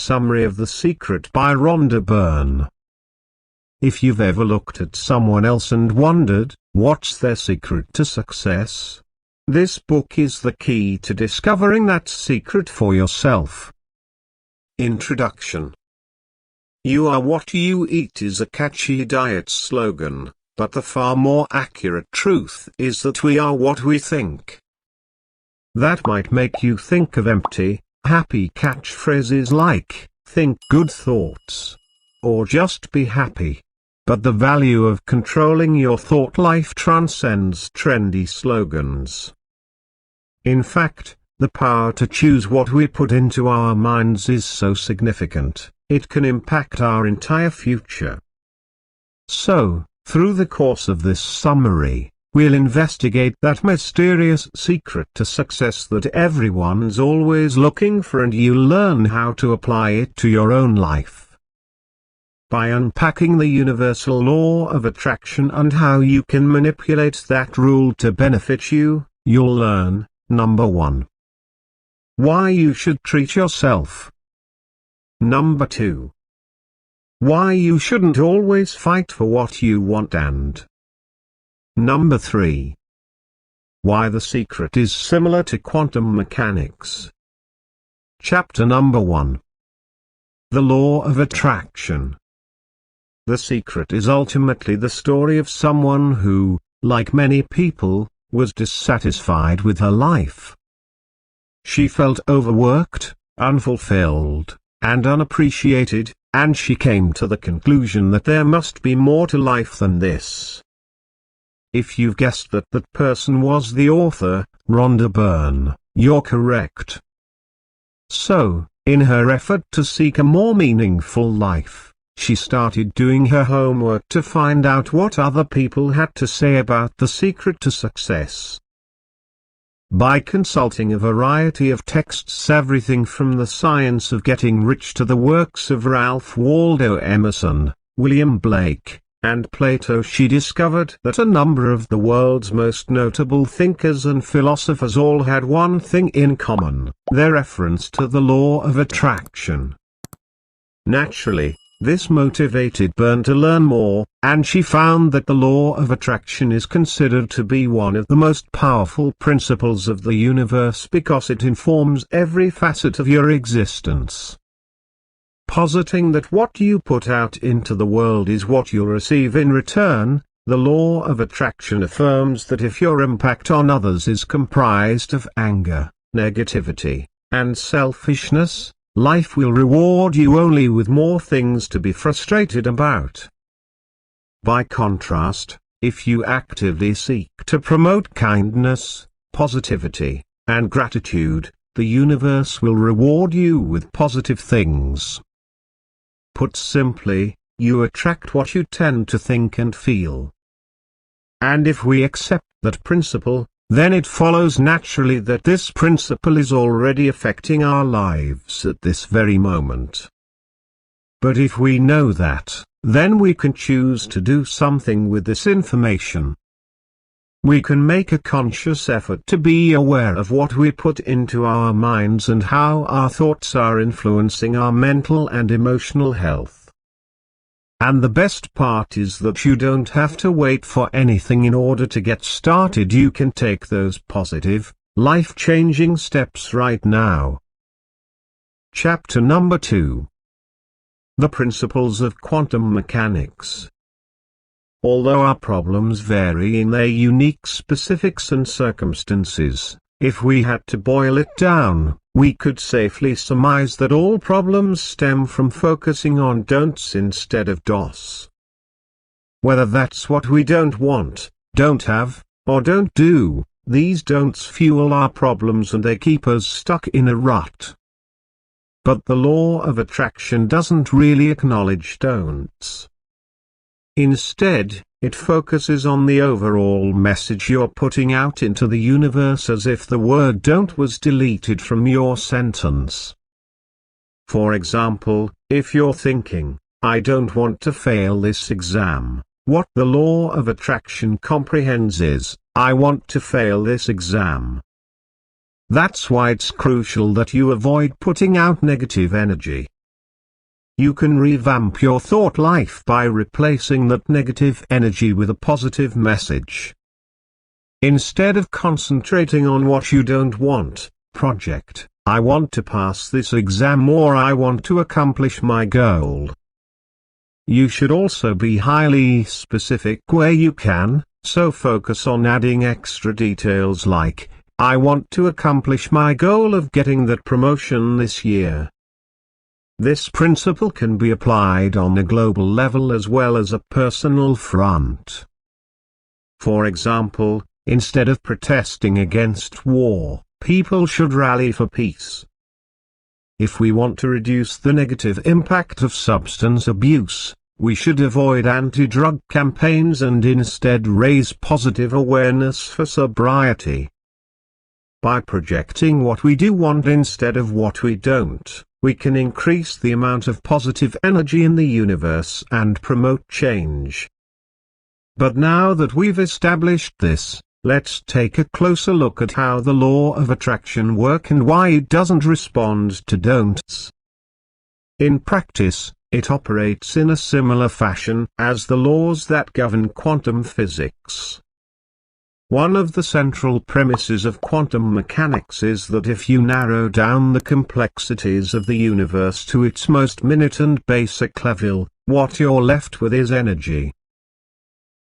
summary of The Secret by Rhonda Byrne. If you've ever looked at someone else and wondered, what's their secret to success? This book is the key to discovering that secret for yourself. Introduction. You are what you eat is a catchy diet slogan, but the far more accurate truth is that we are what we think. That might make you think of empty, happy catchphrases like, think good thoughts, or just be happy. But the value of controlling your thought life transcends trendy slogans. In fact, the power to choose what we put into our minds is so significant, it can impact our entire future. So, through the course of this summary, we'll investigate that mysterious secret to success that everyone's always looking for, and you'll learn how to apply it to your own life. By unpacking the universal law of attraction and how you can manipulate that rule to benefit you, you'll learn, number 1. Why you should treat yourself. Number 2. Why you shouldn't always fight for what you want, and number 3. Why the secret is similar to quantum mechanics. Chapter number 1. The Law of Attraction. The Secret is ultimately the story of someone who, like many people, was dissatisfied with her life. She felt overworked, unfulfilled, and unappreciated, and she came to the conclusion that there must be more to life than this. If you've guessed that that person was the author, Rhonda Byrne, you're correct. So, in her effort to seek a more meaningful life, she started doing her homework to find out what other people had to say about the secret to success. By consulting a variety of texts, everything from The Science of Getting Rich to the works of Ralph Waldo Emerson, William Blake, and Plato, she discovered that a number of the world's most notable thinkers and philosophers all had one thing in common: their reference to the law of attraction. Naturally, this motivated Byrne to learn more, and she found that the law of attraction is considered to be one of the most powerful principles of the universe because it informs every facet of your existence. Positing that what you put out into the world is what you'll receive in return, the law of attraction affirms that if your impact on others is comprised of anger, negativity, and selfishness, life will reward you only with more things to be frustrated about. By contrast, if you actively seek to promote kindness, positivity, and gratitude, the universe will reward you with positive things. Put simply, you attract what you tend to think and feel. And if we accept that principle, then it follows naturally that this principle is already affecting our lives at this very moment. But if we know that, then we can choose to do something with this information. We can make a conscious effort to be aware of what we put into our minds and how our thoughts are influencing our mental and emotional health. And the best part is that you don't have to wait for anything in order to get started. You can take those positive, life-changing steps right now. Chapter number 2. The Principles of Quantum Mechanics. Although our problems vary in their unique specifics and circumstances, if we had to boil it down, we could safely surmise that all problems stem from focusing on don'ts instead of do's. Whether that's what we don't want, don't have, or don't do, these don'ts fuel our problems and they keep us stuck in a rut. But the law of attraction doesn't really acknowledge don'ts. Instead, it focuses on the overall message you're putting out into the universe, as if the word don't was deleted from your sentence. For example, if you're thinking, I don't want to fail this exam, what the law of attraction comprehends is, I want to fail this exam. That's why it's crucial that you avoid putting out negative energy. you can revamp your thought life by replacing that negative energy with a positive message. Instead of concentrating on what you don't want, project, I want to pass this exam, or I want to accomplish my goal. You should also be highly specific where you can, so focus on adding extra details like, I want to accomplish my goal of getting that promotion this year. This principle can be applied on a global level as well as a personal front. For example, instead of protesting against war, people should rally for peace. If we want to reduce the negative impact of substance abuse, we should avoid anti-drug campaigns and instead raise positive awareness for sobriety. By projecting what we do want instead of what we don't, we can increase the amount of positive energy in the universe and promote change. But now that we've established this, let's take a closer look at how the law of attraction works and why it doesn't respond to don'ts. In practice, it operates in a similar fashion as the laws that govern quantum physics. One of the central premises of quantum mechanics is that if you narrow down the complexities of the universe to its most minute and basic level, what you're left with is energy.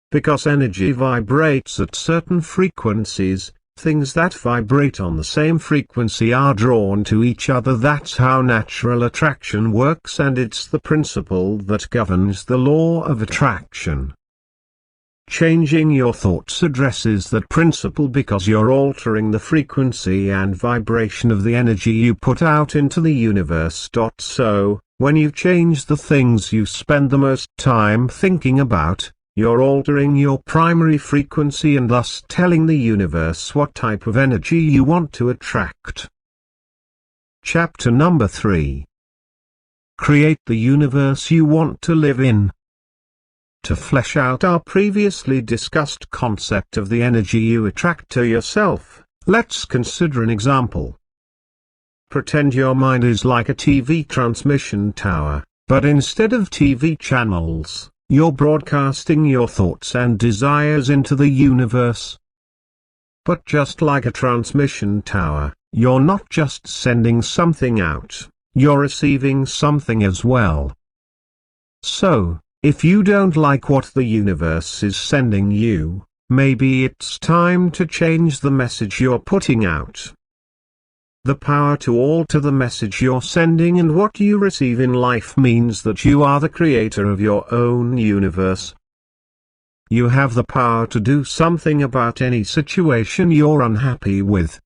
Because energy vibrates at certain frequencies, things that vibrate on the same frequency are drawn to each other. That's how natural attraction works, and it's the principle that governs the law of attraction. Changing your thoughts addresses that principle because you're altering the frequency and vibration of the energy you put out into the universe. So, when you change the things you spend the most time thinking about, you're altering your primary frequency and thus telling the universe what type of energy you want to attract. Chapter number 3. Create the universe you want to live in. To flesh out our previously discussed concept of the energy you attract to yourself, let's consider an example. Pretend your mind is like a TV transmission tower, but instead of TV channels, you're broadcasting your thoughts and desires into the universe. But just like a transmission tower, you're not just sending something out, you're receiving something as well. So, if you don't like what the universe is sending you, maybe it's time to change the message you're putting out. The power to alter the message you're sending and what you receive in life means that you are the creator of your own universe. You have the power to do something about any situation you're unhappy with.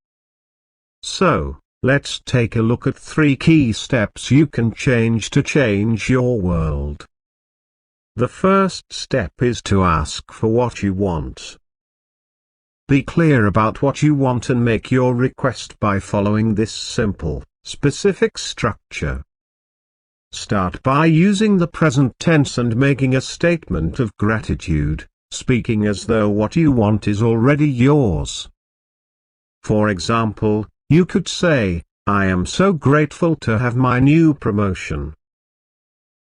So, let's take a look at 3 key steps you can change to change your world. The first step is to ask for what you want. Be clear about what you want and make your request by following this simple, specific structure. Start by using the present tense and making a statement of gratitude, speaking as though what you want is already yours. For example, you could say, I am so grateful to have my new promotion.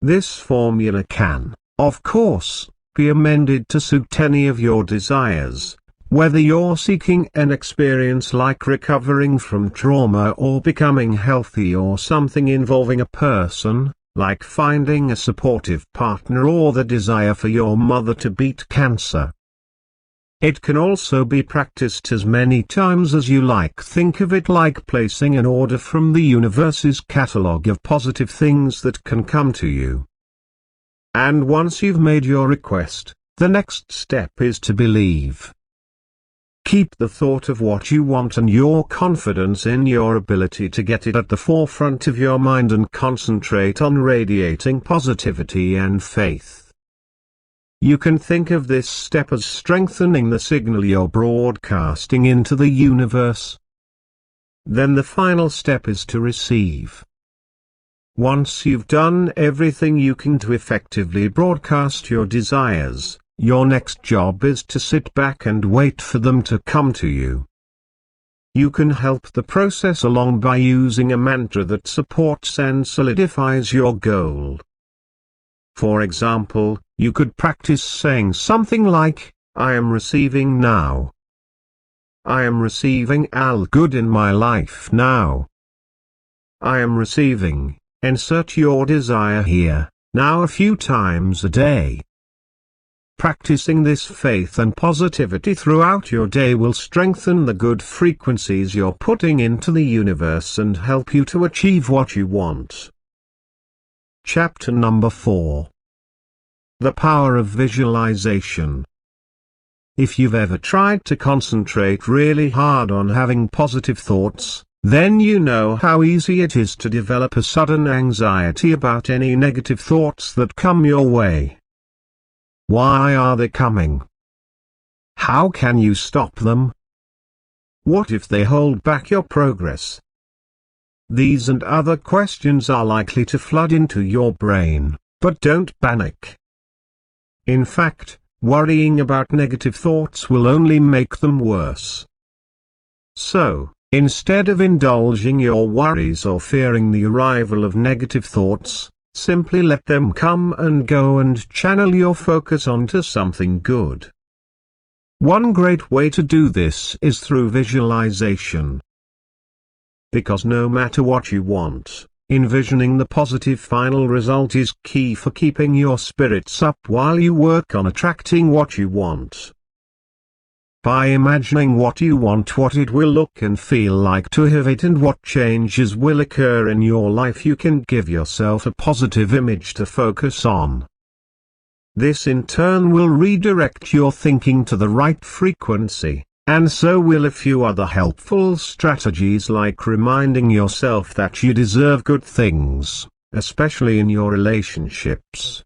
This formula can, of course, be amended to suit any of your desires, whether you're seeking an experience like recovering from trauma or becoming healthy, or something involving a person, like finding a supportive partner, or the desire for your mother to beat cancer. It can also be practiced as many times as you like. Think of it like placing an order from the universe's catalog of positive things that can come to you. And once you've made your request, the next step is to believe. Keep the thought of what you want and your confidence in your ability to get it at the forefront of your mind and concentrate on radiating positivity and faith. You can think of this step as strengthening the signal you're broadcasting into the universe. Then the final step is to receive. Once you've done everything you can to effectively broadcast your desires, your next job is to sit back and wait for them to come to you. You can help the process along by using a mantra that supports and solidifies your goal, For example, you could practice saying something like, I am receiving now. I am receiving all good in my life now. I am receiving, insert your desire here, now a few times a day. Practicing this faith and positivity throughout your day will strengthen the good frequencies you're putting into the universe and help you to achieve what you want. Chapter number 4. The Power of Visualization. If you've ever tried to concentrate really hard on having positive thoughts, then you know how easy it is to develop a sudden anxiety about any negative thoughts that come your way. Why are they coming? How can you stop them? What if they hold back your progress? These and other questions are likely to flood into your brain, but don't panic. In fact, worrying about negative thoughts will only make them worse. So, instead of indulging your worries or fearing the arrival of negative thoughts, simply let them come and go and channel your focus onto something good. One great way to do this is through visualization. Because no matter what you want, envisioning the positive final result is key for keeping your spirits up while you work on attracting what you want. By imagining what you want, what it will look and feel like to have it, and what changes will occur in your life, you can give yourself a positive image to focus on. This in turn will redirect your thinking to the right frequency, and so will a few other helpful strategies like reminding yourself that you deserve good things, especially in your relationships.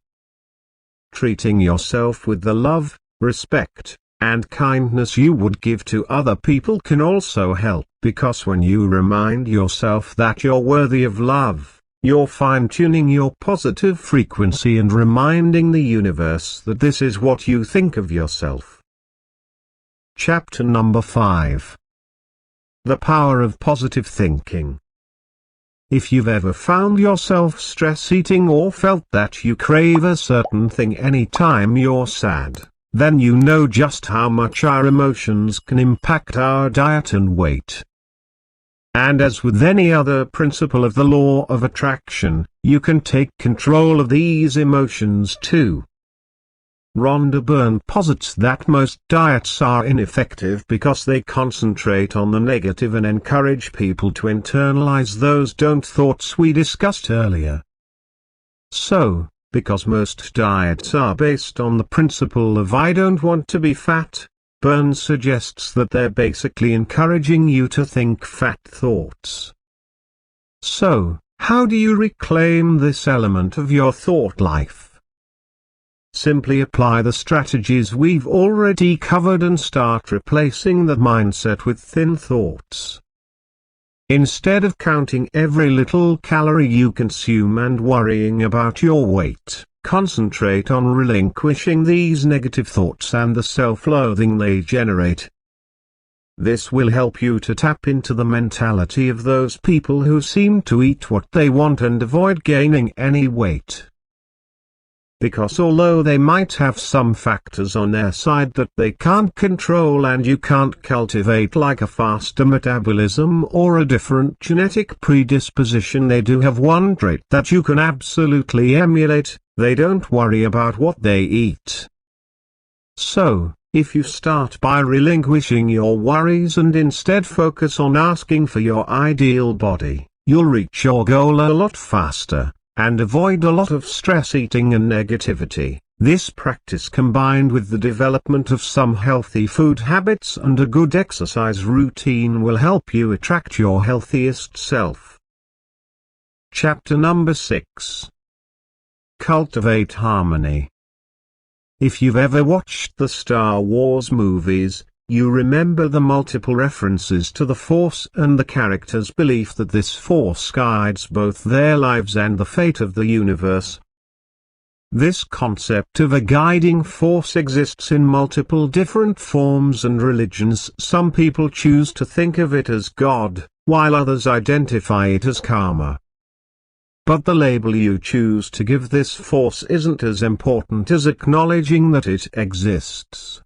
Treating yourself with the love, respect, and kindness you would give to other people can also help, because when you remind yourself that you're worthy of love, you're fine-tuning your positive frequency and reminding the universe that this is what you think of yourself. Chapter number 5. The Power of Positive Thinking. If you've ever found yourself stress-eating or felt that you crave a certain thing any time you're sad, then you know just how much our emotions can impact our diet and weight. And as with any other principle of the law of attraction, you can take control of these emotions too. Rhonda Byrne posits that most diets are ineffective because they concentrate on the negative and encourage people to internalize those thoughts we discussed earlier. So, because most diets are based on the principle of I don't want to be fat, Byrne suggests that they're basically encouraging you to think fat thoughts. So, how do you reclaim this element of your thought life? Simply apply the strategies we've already covered and start replacing the mindset with thin thoughts. Instead of counting every little calorie you consume and worrying about your weight, concentrate on relinquishing these negative thoughts and the self-loathing they generate. This will help you to tap into the mentality of those people who seem to eat what they want and avoid gaining any weight. Because although they might have some factors on their side that they can't control and you can't cultivate, like a faster metabolism or a different genetic predisposition, they do have one trait that you can absolutely emulate: they don't worry about what they eat. So, if you start by relinquishing your worries and instead focus on asking for your ideal body, you'll reach your goal a lot faster, and avoid a lot of stress eating and negativity. This practice, combined with the development of some healthy food habits and a good exercise routine, will help you attract your healthiest self. Chapter number 6. Cultivate Harmony. If you've ever watched the Star Wars movies, you remember the multiple references to the Force and the characters' belief that this Force guides both their lives and the fate of the universe. This concept of a guiding force exists in multiple different forms and religions. Some people choose to think of it as God, while others identify it as karma. But the label you choose to give this force isn't as important as acknowledging that it exists.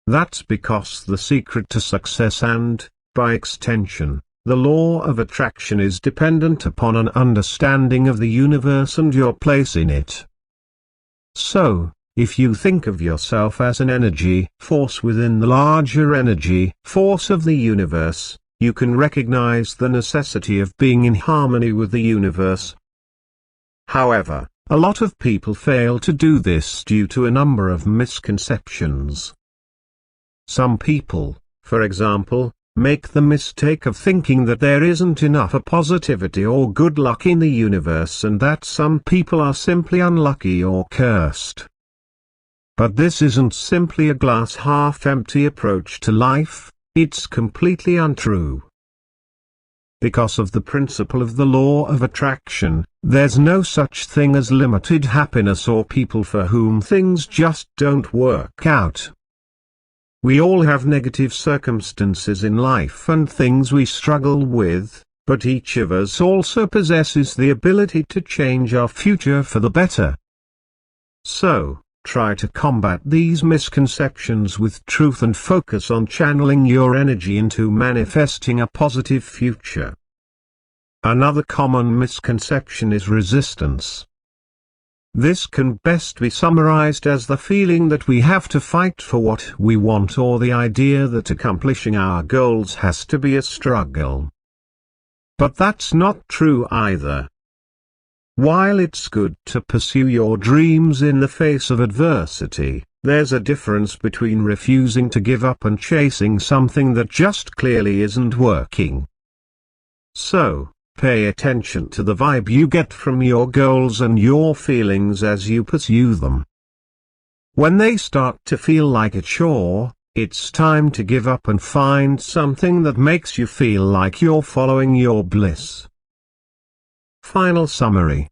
That's because the secret to success and, by extension, the law of attraction is dependent upon an understanding of the universe and your place in it. So, if you think of yourself as an energy force within the larger energy force of the universe, you can recognize the necessity of being in harmony with the universe. However, a lot of people fail to do this due to a number of misconceptions. Some people, for example, make the mistake of thinking that there isn't enough positivity or good luck in the universe and that some people are simply unlucky or cursed. But this isn't simply a glass half empty approach to life. It's completely untrue. Because of the principle of the law of attraction, there's no such thing as limited happiness or people for whom things just don't work out. We all have negative circumstances in life and things we struggle with, but each of us also possesses the ability to change our future for the better. So, try to combat these misconceptions with truth and focus on channeling your energy into manifesting a positive future. Another common misconception is resistance. This can best be summarized as the feeling that we have to fight for what we want or the idea that accomplishing our goals has to be a struggle. But that's not true either. While it's good to pursue your dreams in the face of adversity, there's a difference between refusing to give up and chasing something that just clearly isn't working. So, pay attention to the vibe you get from your goals and your feelings as you pursue them. When they start to feel like a chore, it's time to give up and find something that makes you feel like you're following your bliss. Final summary.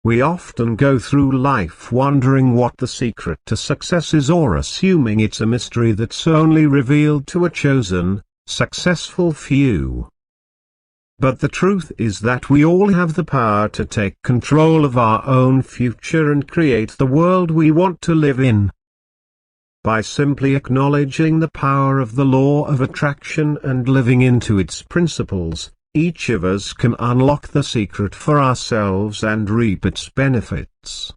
We often go through life wondering what the secret to success is or assuming it's a mystery that's only revealed to a chosen, successful few. But the truth is that we all have the power to take control of our own future and create the world we want to live in. By simply acknowledging the power of the law of attraction and living into its principles, each of us can unlock the secret for ourselves and reap its benefits.